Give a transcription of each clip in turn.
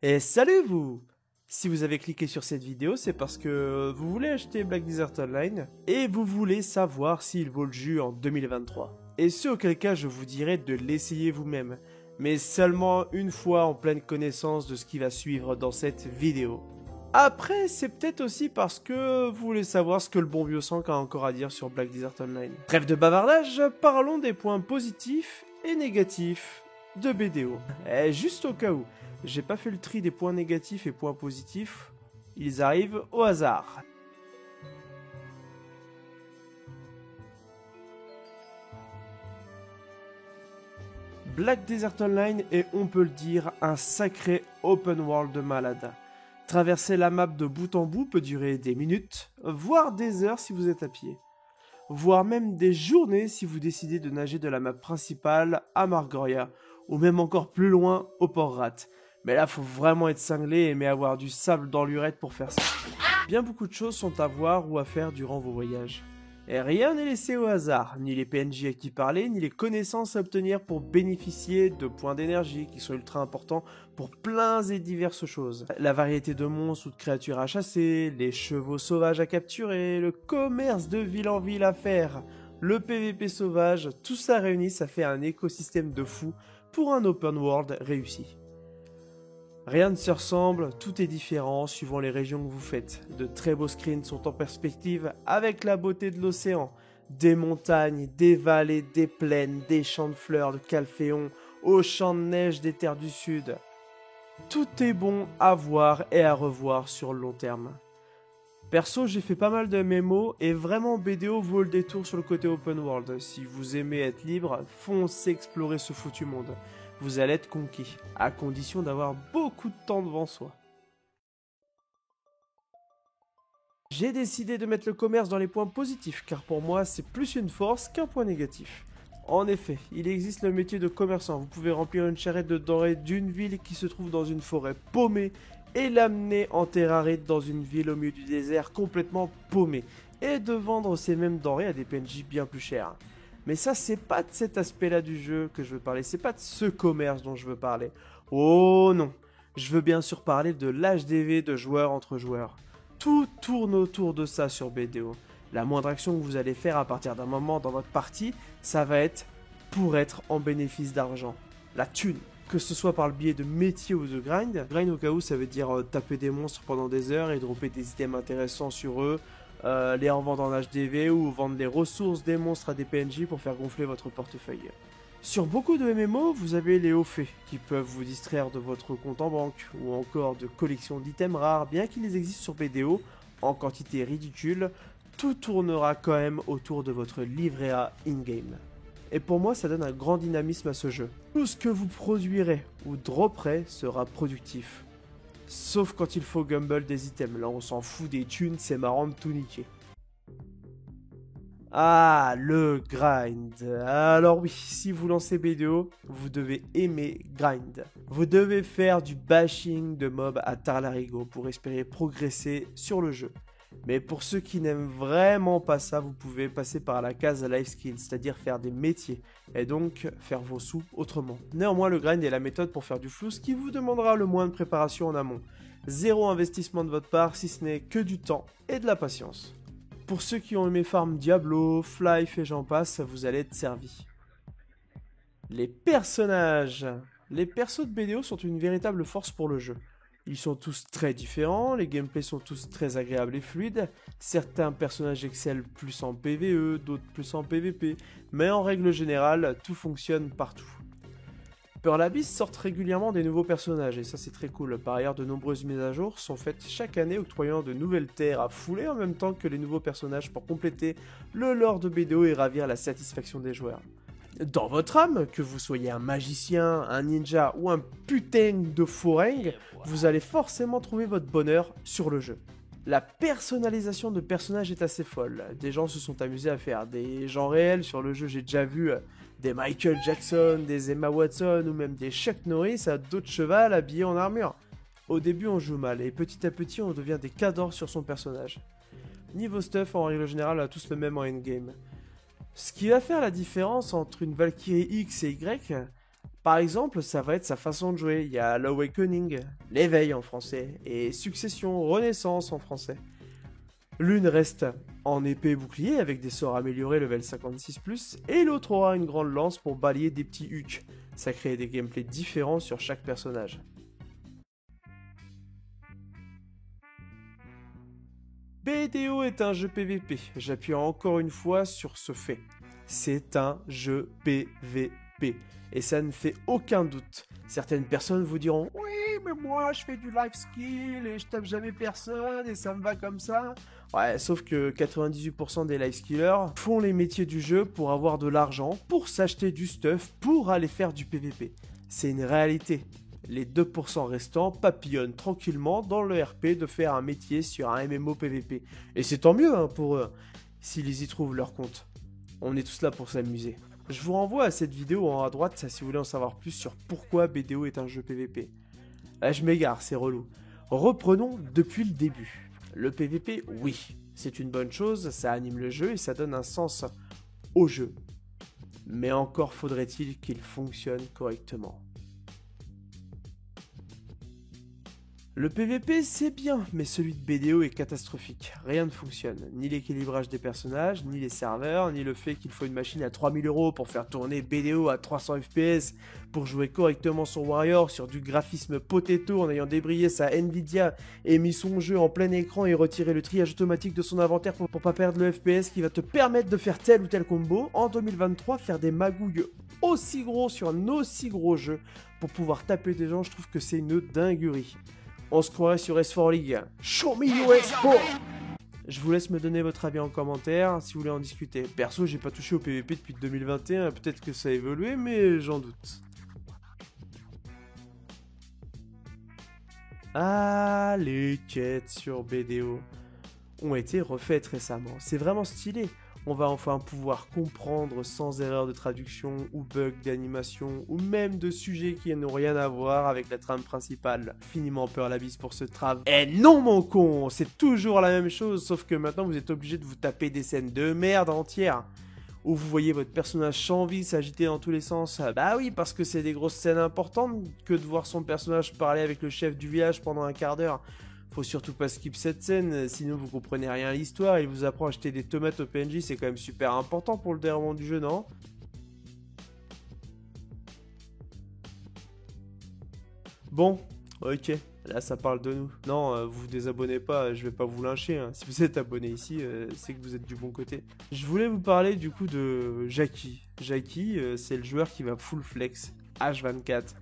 Et salut vous! Si vous avez cliqué sur cette vidéo, c'est parce que vous voulez acheter Black Desert Online et vous voulez savoir s'il vaut le jus en 2023. Et ce auquel cas je vous dirais de l'essayer vous-même, mais seulement une fois en pleine connaissance de ce qui va suivre dans cette vidéo. Après, c'est peut-être aussi parce que vous voulez savoir ce que le bon vieux Sank a encore à dire sur Black Desert Online. Trêve de bavardage, parlons des points positifs et négatifs de BDO. Et juste au cas où, j'ai pas fait le tri des points négatifs et points positifs, ils arrivent au hasard. Black Desert Online est, on peut le dire, un sacré open world de malade. Traverser la map de bout en bout peut durer des minutes, voire des heures si vous êtes à pied. Voire même des journées si vous décidez de nager de la map principale à Margoria, ou même encore plus loin au Port Rat. Mais là, faut vraiment être cinglé et aimer avoir du sable dans l'urètre pour faire ça. Bien beaucoup de choses sont à voir ou à faire durant vos voyages. Et rien n'est laissé au hasard, ni les PNJ à qui parler, ni les connaissances à obtenir pour bénéficier de points d'énergie qui sont ultra importants pour plein et diverses choses. La variété de monstres ou de créatures à chasser, les chevaux sauvages à capturer, le commerce de ville en ville à faire, le PVP sauvage, tout ça réuni, ça fait un écosystème de fou pour un open world réussi. Rien ne se ressemble, tout est différent suivant les régions que vous faites. De très beaux screens sont en perspective avec la beauté de l'océan. Des montagnes, des vallées, des plaines, des champs de fleurs, de calphéons, aux champs de neige des terres du sud. Tout est bon à voir et à revoir sur le long terme. Perso, j'ai fait pas mal de MMO et vraiment BDO vaut le détour sur le côté open world. Si vous aimez être libre, foncez explorer ce foutu monde. Vous allez être conquis, à condition d'avoir beaucoup de temps devant soi. J'ai décidé de mettre le commerce dans les points positifs, car pour moi c'est plus une force qu'un point négatif. En effet, il existe le métier de commerçant. Vous pouvez remplir une charrette de denrées d'une ville qui se trouve dans une forêt paumée et l'amener en terre aride dans une ville au milieu du désert complètement paumée, et de vendre ces mêmes denrées à des PNJ bien plus chers. Mais ça, c'est pas de cet aspect-là du jeu que je veux parler, c'est pas de ce commerce dont je veux parler. Oh non, je veux bien sûr parler de l'HDV de joueur entre joueurs. Tout tourne autour de ça sur BDO. La moindre action que vous allez faire à partir d'un moment dans votre partie, ça va être pour être en bénéfice d'argent. La thune. Que ce soit par le biais de métier ou de grind. Grind au cas où ça veut dire taper des monstres pendant des heures et dropper des items intéressants sur eux. Les revendre en HDV ou vendre les ressources des monstres à des PNJ pour faire gonfler votre portefeuille. Sur beaucoup de MMO, vous avez les hauts faits qui peuvent vous distraire de votre compte en banque ou encore de collections d'items rares, bien qu'ils existent sur BDO en quantité ridicule, tout tournera quand même autour de votre livret A in-game. Et pour moi, ça donne un grand dynamisme à ce jeu. Tout ce que vous produirez ou dropperez sera productif. Sauf quand il faut gumble des items, là on s'en fout des thunes, c'est marrant de tout niquer. Ah, le grind. Alors oui, si vous lancez BDO, vous devez aimer grind. Vous devez faire du bashing de mobs à Tarlarigo pour espérer progresser sur le jeu. Mais pour ceux qui n'aiment vraiment pas ça, vous pouvez passer par la case life skill, c'est-à-dire faire des métiers, et donc faire vos sous autrement. Néanmoins, le grind est la méthode pour faire du flou, ce qui vous demandera le moins de préparation en amont. Zéro investissement de votre part, si ce n'est que du temps et de la patience. Pour ceux qui ont aimé farm Diablo, Flife et j'en passe, vous allez être servis. Les personnages. Les persos de BDO sont une véritable force pour le jeu. Ils sont tous très différents, les gameplays sont tous très agréables et fluides. Certains personnages excellent plus en PvE, d'autres plus en PvP, mais en règle générale, tout fonctionne partout. Pearl Abyss sortent régulièrement des nouveaux personnages, et ça c'est très cool. Par ailleurs, de nombreuses mises à jour sont faites chaque année, octroyant de nouvelles terres à fouler en même temps que les nouveaux personnages pour compléter le lore de BDO et ravir la satisfaction des joueurs. Dans votre âme, que vous soyez un magicien, un ninja ou un putain de foringue, vous allez forcément trouver votre bonheur sur le jeu. La personnalisation de personnages est assez folle. Des gens se sont amusés à faire des gens réels sur le jeu. J'ai déjà vu des Michael Jackson, des Emma Watson ou même des Chuck Norris à dos de cheval habillés en armure. Au début on joue mal et petit à petit on devient des cadors sur son personnage. Niveau stuff, en règle générale, on a tous le même en endgame. Ce qui va faire la différence entre une Valkyrie X et Y, Par exemple, ça va être sa façon de jouer. Il y a l'Awakening, l'éveil en français, et Succession, Renaissance en français. L'une reste en épée bouclier avec des sorts améliorés level 56+, et l'autre aura une grande lance pour balayer des petits hucs. Ça crée des gameplays différents sur chaque personnage. BDO est un jeu PVP, j'appuie encore une fois sur ce fait. C'est un jeu PVP, et ça ne fait aucun doute. Certaines personnes vous diront « Oui, mais moi je fais du life skill et je tape jamais personne et ça me va comme ça ». Ouais, sauf que 98% des life skillers font les métiers du jeu pour avoir de l'argent, pour s'acheter du stuff, pour aller faire du PVP. C'est une réalité. Les 2% restants papillonnent tranquillement dans le RP de faire un métier sur un MMO PVP. Et c'est tant mieux hein, pour eux, s'ils y trouvent leur compte. On est tous là pour s'amuser. Je vous renvoie à cette vidéo en haut à droite si vous voulez en savoir plus sur pourquoi BDO est un jeu PVP. Là je m'égare, c'est relou. Reprenons depuis le début. Le PVP, oui, c'est une bonne chose, ça anime le jeu et ça donne un sens au jeu. Mais encore faudrait-il qu'il fonctionne correctement. Le PVP c'est bien, mais celui de BDO est catastrophique. Rien ne fonctionne. Ni l'équilibrage des personnages, ni les serveurs, ni le fait qu'il faut une machine à 3000 € pour faire tourner BDO à 300 FPS, pour jouer correctement son Warrior sur du graphisme potato en ayant débrayé sa Nvidia et mis son jeu en plein écran et retiré le triage automatique de son inventaire pour pas perdre le FPS qui va te permettre de faire tel ou tel combo. En 2023, faire des magouilles aussi gros sur un aussi gros jeu pour pouvoir taper des gens, je trouve que c'est une dinguerie. On se croirait sur S4 League. Show me your S4! Je vous laisse me donner votre avis en commentaire si vous voulez en discuter. Perso, j'ai pas touché au PVP depuis 2021, peut-être que ça a évolué, mais j'en doute. Ah, les quêtes sur BDO ont été refaites récemment. C'est vraiment stylé. On va enfin pouvoir comprendre sans erreur de traduction ou bug d'animation ou même de sujets qui n'ont rien à voir avec la trame principale. Finiment peur la bise pour ce trave. Eh non mon con, c'est toujours la même chose sauf que maintenant vous êtes obligé de vous taper des scènes de merde entières où vous voyez votre personnage sans vie s'agiter dans tous les sens. Bah oui, parce que c'est des grosses scènes importantes que de voir son personnage parler avec le chef du village pendant un quart d'heure. Faut surtout pas skip cette scène, sinon vous comprenez rien à l'histoire. Il vous apprend à acheter des tomates au PNJ, c'est quand même super important pour le déroulement du jeu, non? Bon, ok, là ça parle de nous. Non, vous vous désabonnez pas, je vais pas vous lyncher. Hein. Si vous êtes abonné ici, c'est que vous êtes du bon côté. Je voulais vous parler du coup de Jackie. Jackie, c'est le joueur qui va full flex, H24.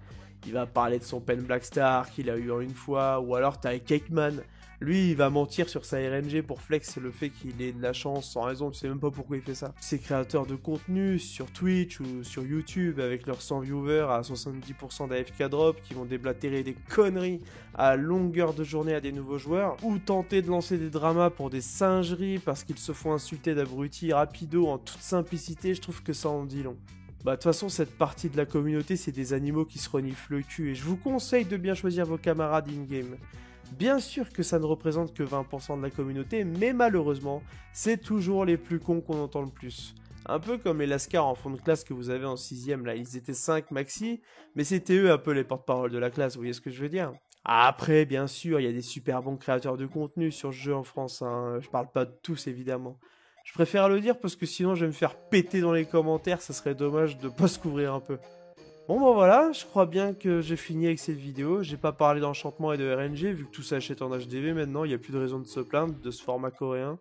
Il va parler de son pen Blackstar qu'il a eu en une fois, ou alors t'as Cakeman. Lui, il va mentir sur sa RNG pour flex le fait qu'il ait de la chance sans raison, tu sais même pas pourquoi il fait ça. Ces créateurs de contenu sur Twitch ou sur YouTube avec leurs 100 viewers à 70% d'AFK drop qui vont déblatérer des conneries à longueur de journée à des nouveaux joueurs, ou tenter de lancer des dramas pour des singeries parce qu'ils se font insulter d'abrutis rapido en toute simplicité, je trouve que ça en dit long. Bah de toute façon cette partie de la communauté c'est des animaux qui se reniflent le cul et je vous conseille de bien choisir vos camarades in-game. Bien sûr que ça ne représente que 20% de la communauté mais malheureusement c'est toujours les plus cons qu'on entend le plus. Un peu comme les lascars en fond de classe que vous avez en 6ème là, ils étaient 5 maxi mais c'était eux un peu les porte-parole de la classe, vous voyez ce que je veux dire? Après bien sûr il y a des super bons créateurs de contenu sur ce jeu en France, hein. Je parle pas de tous évidemment. Je préfère le dire parce que sinon je vais me faire péter dans les commentaires, ça serait dommage de pas se couvrir un peu. Bon bah voilà, je crois bien que j'ai fini avec cette vidéo, j'ai pas parlé d'enchantement et de RNG vu que tout s'achète en HDV maintenant, il n'y a plus de raison de se plaindre de ce format coréen.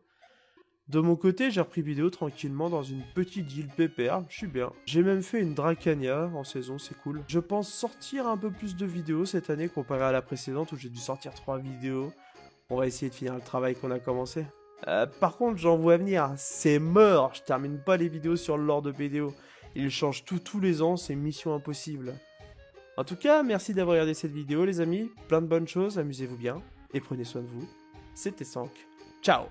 De mon côté, j'ai repris vidéo tranquillement dans une petite île pépère, je suis bien. J'ai même fait une Dracania en saison, c'est cool. Je pense sortir un peu plus de vidéos cette année comparé à la précédente où j'ai dû sortir 3 vidéos. On va essayer de finir le travail qu'on a commencé. Par contre, j'en vois venir, c'est mort, je termine pas les vidéos sur le lore de BDO. Il change tous les ans, c'est mission impossible. En tout cas, merci d'avoir regardé cette vidéo les amis, plein de bonnes choses, amusez-vous bien, et prenez soin de vous. C'était Sank, ciao.